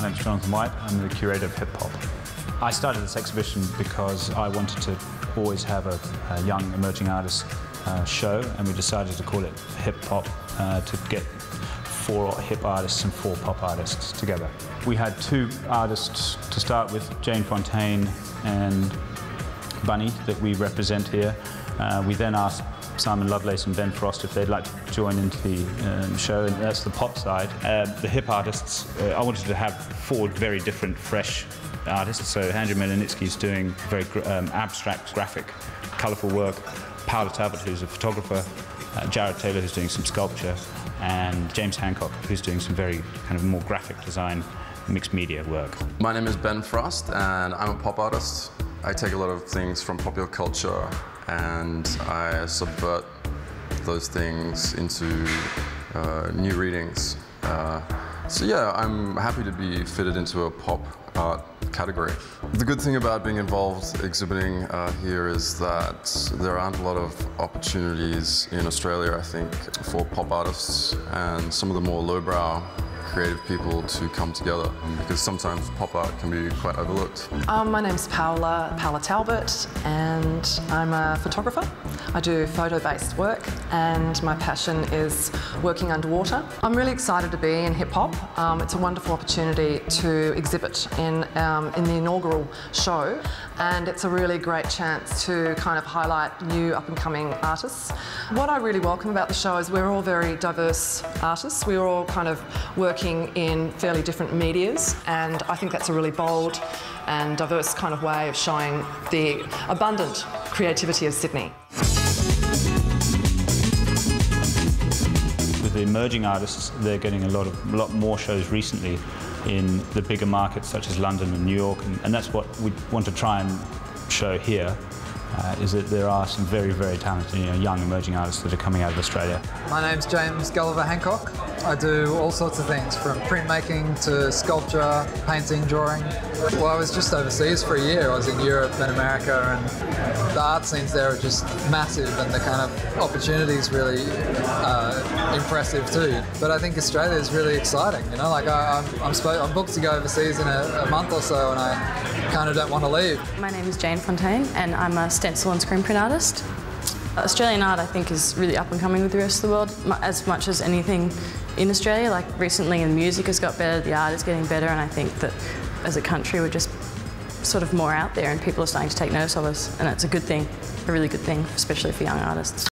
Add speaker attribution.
Speaker 1: My name's Jonathan White. I'm the curator of hip hop. I started this exhibition because I wanted to always have a young emerging artist show, and we decided to call it Hip Pop to get 4 hip artists and 4 pop artists together. We had 2 artists to start with, Jane Fontaine and Bunny, that we represent here. We then asked Simon Lovelace and Ben Frost if they'd like to join into the show, and that's the pop side. The hip artists, I wanted to have 4 very different, fresh artists. So Andrew Melnitsky's doing very abstract, graphic, colourful work. Paula Talbot, who's a photographer. Jared Taylor, who's doing some sculpture. And James Hancock, who's doing some very kind of more graphic design, mixed media work.
Speaker 2: My name is Ben Frost, and I'm a pop artist. I take a lot of things from popular culture and I subvert those things into new readings. So yeah, I'm happy to be fitted into a pop art category. The good thing about being involved exhibiting here is that there aren't a lot of opportunities in Australia, I think, for pop artists and some of the more lowbrow creative people to come together, because sometimes pop art can be quite overlooked.
Speaker 3: My name's Paula Talbot, and I'm a photographer. I do photo-based work, and my passion is working underwater. I'm really excited to be in hip hop. It's a wonderful opportunity to exhibit in the inaugural show, and it's a really great chance to kind of highlight new up-and-coming artists. What I really welcome about the show is we're all very diverse artists. We're all kind of working in fairly different medias, and I think that's a really bold and diverse kind of way of showing the abundant creativity of Sydney.
Speaker 1: With the emerging artists, they're getting a lot more shows recently in the bigger markets such as London and New York, and that's what we want to try and show here. Is that there are some very, very talented young emerging artists that are coming out of Australia.
Speaker 4: My name's James Gulliver Hancock. I do all sorts of things, from printmaking to sculpture, painting, drawing. Well, I was just overseas for a year. I was in Europe and America, and the art scenes there are just massive, and the kind of opportunities really impressive too. But I think Australia is really exciting. You know, like I'm booked to go overseas in a month or so, and I kind of don't want to leave.
Speaker 5: My name is Jane Fontaine, and I'm a stencil and screen print artist. Australian art, I think, is really up and coming with the rest of the world, as much as anything in Australia. Like recently, the music has got better, the art is getting better, and I think that as a country we're just sort of more out there, and people are starting to take notice of us, and it's a good thing, a really good thing, especially for young artists.